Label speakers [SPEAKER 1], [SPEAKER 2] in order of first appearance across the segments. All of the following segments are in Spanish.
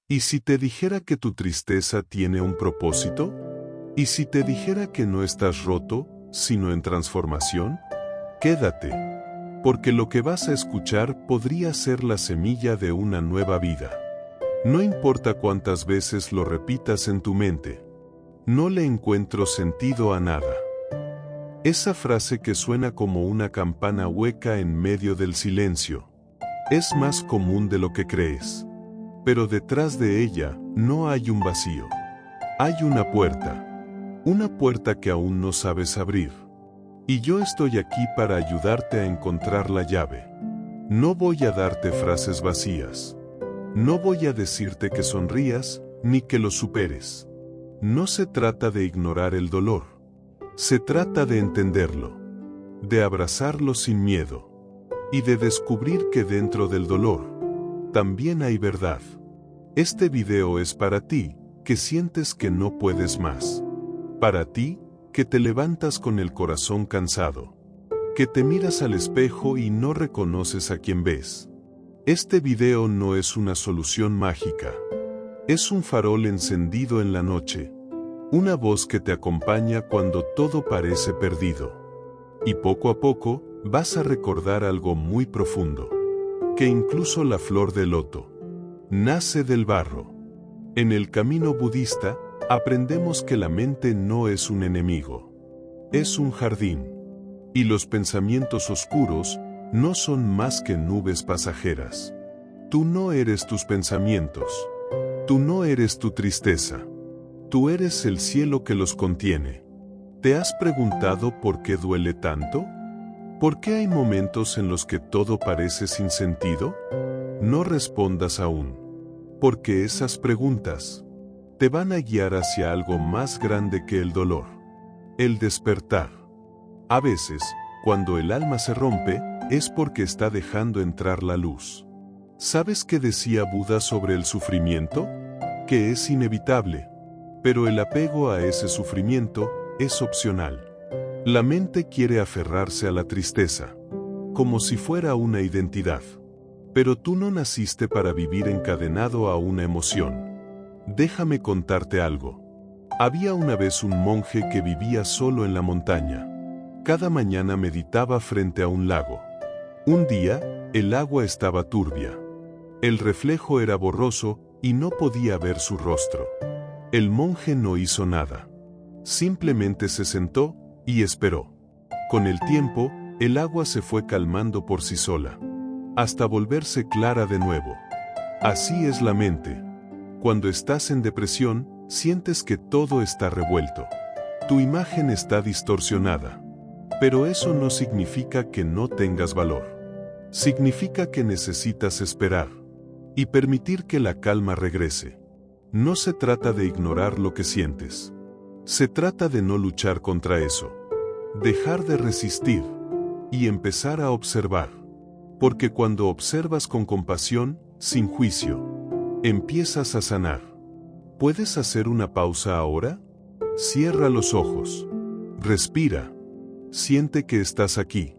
[SPEAKER 1] ¿Y si te dijera que tu tristeza tiene un propósito? ¿Y si te dijera que no estás roto, sino en transformación? Quédate, porque lo que vas a escuchar podría ser la semilla de una nueva vida. No importa cuántas veces lo repitas en tu mente, no le encuentro sentido a nada. Esa frase que suena como una campana hueca en medio del silencio, es más común de lo que crees. Pero detrás de ella no hay un vacío. Hay una puerta que aún no sabes abrir. Y yo estoy aquí para ayudarte a encontrar la llave. No voy a darte frases vacías. No voy a decirte que sonrías, ni que lo superes. No se trata de ignorar el dolor. Se trata de entenderlo, de abrazarlo sin miedo, y de descubrir que dentro del dolor también hay verdad. Este video es para ti, que sientes que no puedes más. Para ti, que te levantas con el corazón cansado. Que te miras al espejo y no reconoces a quien ves. Este video no es una solución mágica. Es un farol encendido en la noche. Una voz que te acompaña cuando todo parece perdido. Y poco a poco, vas a recordar algo muy profundo. Que incluso la flor de loto nace del barro. En el camino budista, aprendemos que la mente no es un enemigo. Es un jardín. Y los pensamientos oscuros no son más que nubes pasajeras. Tú no eres tus pensamientos. Tú no eres tu tristeza. Tú eres el cielo que los contiene. ¿Te has preguntado por qué duele tanto? ¿Por qué hay momentos en los que todo parece sin sentido? No respondas aún, porque esas preguntas te van a guiar hacia algo más grande que el dolor. El despertar. A veces, cuando el alma se rompe, es porque está dejando entrar la luz. ¿Sabes qué decía Buda sobre el sufrimiento? Que es inevitable. Pero el apego a ese sufrimiento es opcional. La mente quiere aferrarse a la tristeza, como si fuera una identidad. Pero tú no naciste para vivir encadenado a una emoción. Déjame contarte algo. Había una vez un monje que vivía solo en la montaña. Cada mañana meditaba frente a un lago. Un día, el agua estaba turbia. El reflejo era borroso y no podía ver su rostro. El monje no hizo nada. Simplemente se sentó y esperó. Con el tiempo, el agua se fue calmando por sí sola, hasta volverse clara de nuevo. Así es la mente. Cuando estás en depresión, sientes que todo está revuelto. Tu imagen está distorsionada. Pero eso no significa que no tengas valor. Significa que necesitas esperar y permitir que la calma regrese. No se trata de ignorar lo que sientes. Se trata de no luchar contra eso. Dejar de resistir y empezar a observar. Porque cuando observas con compasión, sin juicio, empiezas a sanar. ¿Puedes hacer una pausa ahora? Cierra los ojos. Respira. Siente que estás aquí.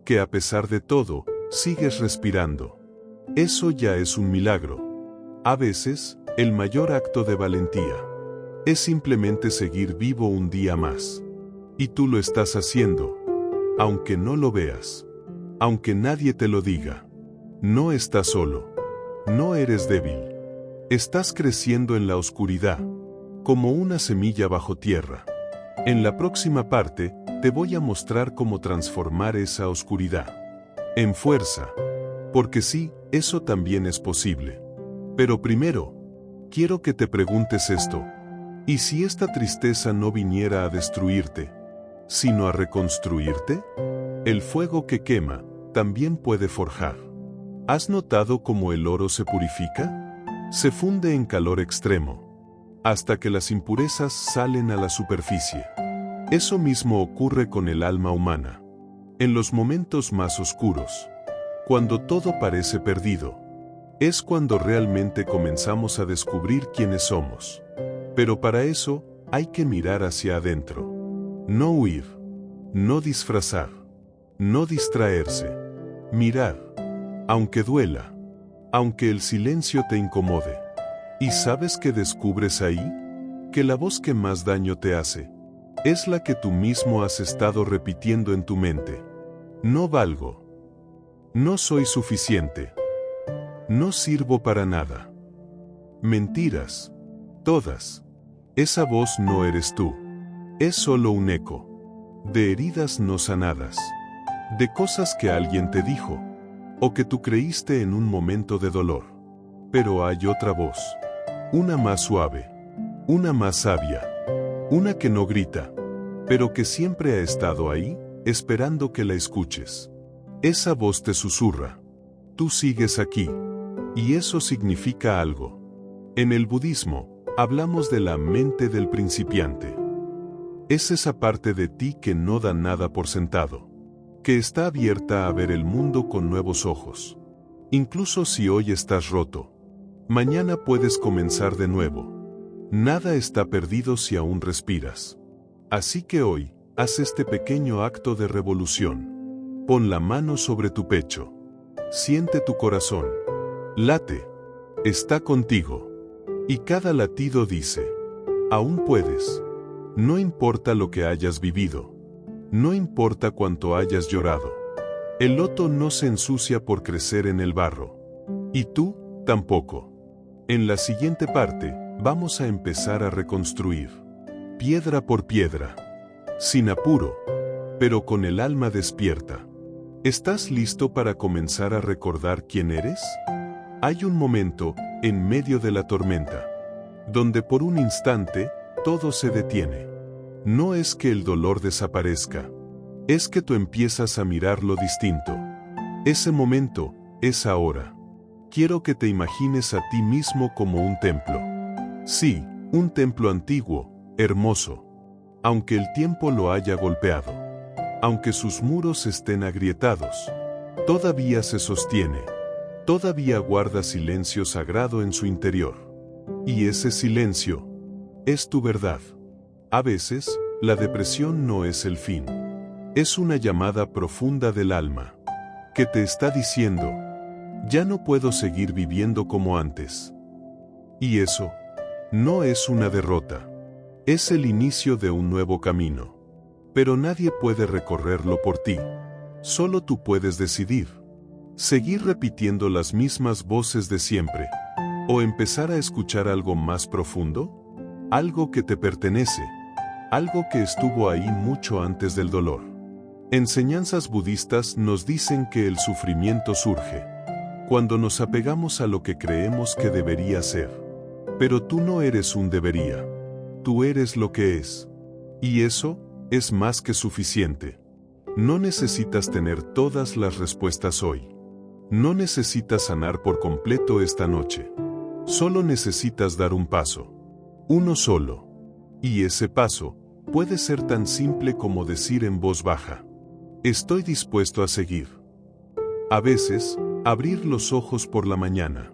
[SPEAKER 1] Que a pesar de todo, sigues respirando. Eso ya es un milagro. A veces, el mayor acto de valentía es simplemente seguir vivo un día más. Y tú lo estás haciendo, aunque no lo veas, aunque nadie te lo diga. No estás solo. No eres débil. Estás creciendo en la oscuridad, como una semilla bajo tierra. En la próxima parte, te voy a mostrar cómo transformar esa oscuridad en fuerza. Porque sí, eso también es posible. Pero primero, quiero que te preguntes esto. ¿Y si esta tristeza no viniera a destruirte, sino a reconstruirte? El fuego que quema, también puede forjar. ¿Has notado cómo el oro se purifica? Se funde en calor extremo, hasta que las impurezas salen a la superficie. Eso mismo ocurre con el alma humana. En los momentos más oscuros, cuando todo parece perdido, es cuando realmente comenzamos a descubrir quiénes somos. Pero para eso, hay que mirar hacia adentro. No huir. No disfrazar. No distraerse. Mirar. Aunque duela. Aunque el silencio te incomode. ¿Y sabes qué descubres ahí? Que la voz que más daño te hace es la que tú mismo has estado repitiendo en tu mente. No valgo. No soy suficiente. No sirvo para nada. Mentiras. Todas. Esa voz no eres tú. Es solo un eco. De heridas no sanadas. De cosas que alguien te dijo. O que tú creíste en un momento de dolor. Pero hay otra voz. Una más suave. Una más sabia. Una que no grita. Pero que siempre ha estado ahí, esperando que la escuches. Esa voz te susurra. Tú sigues aquí. Y eso significa algo. En el budismo, hablamos de la mente del principiante. Es esa parte de ti que no da nada por sentado. Que está abierta a ver el mundo con nuevos ojos. Incluso si hoy estás roto, mañana puedes comenzar de nuevo. Nada está perdido si aún respiras. Así que hoy, haz este pequeño acto de revolución. Pon la mano sobre tu pecho. Siente tu corazón. Late. Está contigo. Y cada latido dice: aún puedes. No importa lo que hayas vivido. No importa cuánto hayas llorado. El loto no se ensucia por crecer en el barro. Y tú, tampoco. En la siguiente parte, vamos a empezar a reconstruir. Piedra por piedra. Sin apuro. Pero con el alma despierta. ¿Estás listo para comenzar a recordar quién eres? Hay un momento, en medio de la tormenta, donde por un instante, todo se detiene. No es que el dolor desaparezca. Es que tú empiezas a mirarlo distinto. Ese momento, es ahora. Quiero que te imagines a ti mismo como un templo. Sí, un templo antiguo, hermoso. Aunque el tiempo lo haya golpeado. Aunque sus muros estén agrietados. Todavía se sostiene. Todavía guarda silencio sagrado en su interior. Y ese silencio es tu verdad. A veces, la depresión no es el fin. Es una llamada profunda del alma, que te está diciendo: ya no puedo seguir viviendo como antes. Y eso no es una derrota. Es el inicio de un nuevo camino. Pero nadie puede recorrerlo por ti. Solo tú puedes decidir. Seguir repitiendo las mismas voces de siempre. O empezar a escuchar algo más profundo. Algo que te pertenece. Algo que estuvo ahí mucho antes del dolor. Enseñanzas budistas nos dicen que el sufrimiento surge cuando nos apegamos a lo que creemos que debería ser. Pero tú no eres un debería. Tú eres lo que es. Y eso es más que suficiente. No necesitas tener todas las respuestas hoy. No necesitas sanar por completo esta noche. Solo necesitas dar un paso. Uno solo. Y ese paso puede ser tan simple como decir en voz baja: estoy dispuesto a seguir. A veces, abrir los ojos por la mañana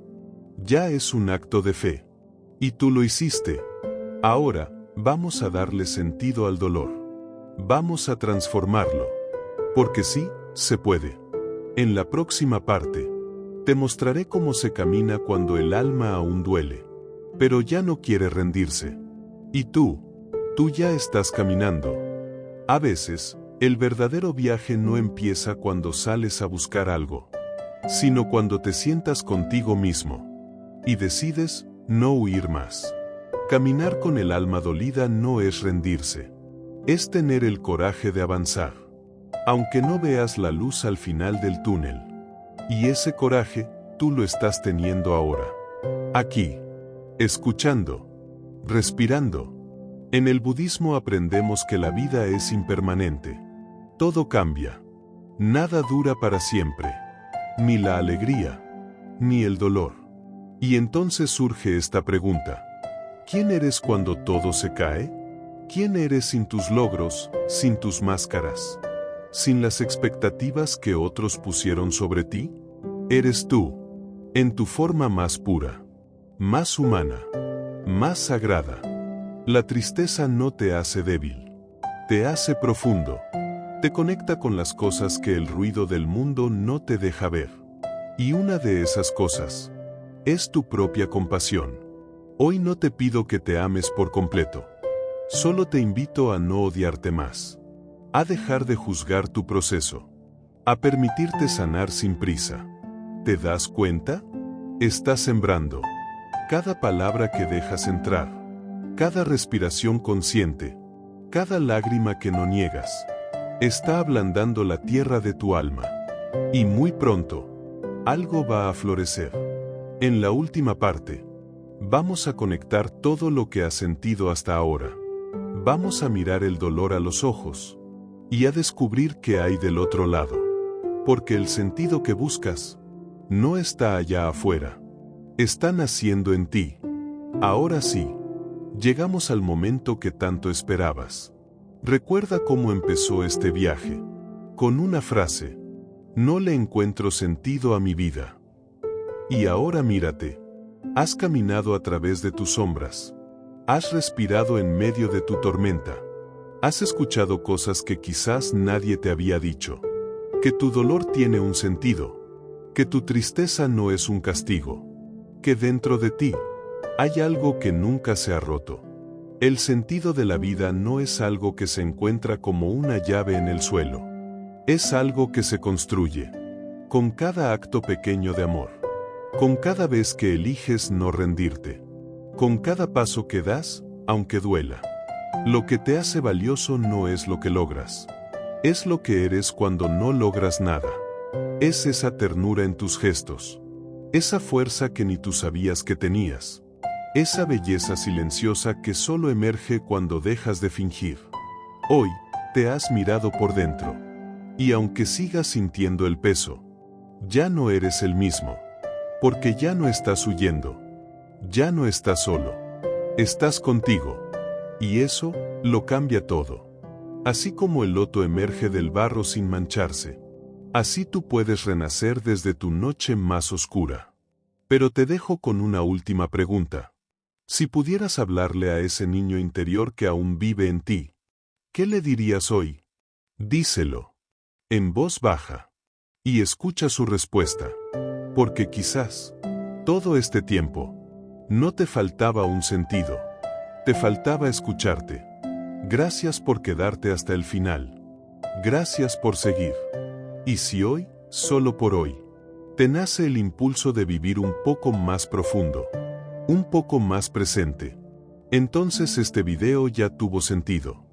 [SPEAKER 1] ya es un acto de fe. Y tú lo hiciste. Ahora, vamos a darle sentido al dolor. Vamos a transformarlo. Porque sí, se puede. En la próxima parte, te mostraré cómo se camina cuando el alma aún duele. Pero ya no quiere rendirse. Y tú ya estás caminando. A veces, el verdadero viaje no empieza cuando sales a buscar algo, sino cuando te sientas contigo mismo y decides no huir más. Caminar con el alma dolida no es rendirse. Es tener el coraje de avanzar, aunque no veas la luz al final del túnel. Y ese coraje, tú lo estás teniendo ahora. Aquí. Escuchando. Respirando. En el budismo aprendemos que la vida es impermanente. Todo cambia. Nada dura para siempre. Ni la alegría, ni el dolor. Y entonces surge esta pregunta: ¿quién eres cuando todo se cae? ¿Quién eres sin tus logros, sin tus máscaras? ¿Sin las expectativas que otros pusieron sobre ti? Eres tú, en tu forma más pura, más humana, más sagrada. La tristeza no te hace débil, te hace profundo. Te conecta con las cosas que el ruido del mundo no te deja ver. Y una de esas cosas es tu propia compasión. Hoy no te pido que te ames por completo. Solo te invito a no odiarte más. A dejar de juzgar tu proceso. A permitirte sanar sin prisa. ¿Te das cuenta? Estás sembrando. Cada palabra que dejas entrar. Cada respiración consciente. Cada lágrima que no niegas. Está ablandando la tierra de tu alma. Y muy pronto, algo va a florecer. En la última parte, vamos a conectar todo lo que has sentido hasta ahora. Vamos a mirar el dolor a los ojos y a descubrir qué hay del otro lado. Porque el sentido que buscas no está allá afuera. Está naciendo en ti. Ahora sí, llegamos al momento que tanto esperabas. Recuerda cómo empezó este viaje. Con una frase: no le encuentro sentido a mi vida. Y ahora mírate. Has caminado a través de tus sombras. Has respirado en medio de tu tormenta. Has escuchado cosas que quizás nadie te había dicho. Que tu dolor tiene un sentido. Que tu tristeza no es un castigo. Que dentro de ti hay algo que nunca se ha roto. El sentido de la vida no es algo que se encuentra como una llave en el suelo. Es algo que se construye. Con cada acto pequeño de amor. Con cada vez que eliges no rendirte. Con cada paso que das, aunque duela. Lo que te hace valioso no es lo que logras. Es lo que eres cuando no logras nada. Es esa ternura en tus gestos. Esa fuerza que ni tú sabías que tenías. Esa belleza silenciosa que solo emerge cuando dejas de fingir. Hoy, te has mirado por dentro. Y aunque sigas sintiendo el peso, ya no eres el mismo. Porque ya no estás huyendo. Ya no estás solo. Estás contigo. Y eso, lo cambia todo. Así como el loto emerge del barro sin mancharse. Así tú puedes renacer desde tu noche más oscura. Pero te dejo con una última pregunta. Si pudieras hablarle a ese niño interior que aún vive en ti, ¿qué le dirías hoy? Díselo. En voz baja. Y escucha su respuesta. Porque quizás, todo este tiempo, no te faltaba un sentido. Te faltaba escucharte. Gracias por quedarte hasta el final. Gracias por seguir. Y si hoy, solo por hoy, te nace el impulso de vivir un poco más profundo, un poco más presente, entonces este video ya tuvo sentido.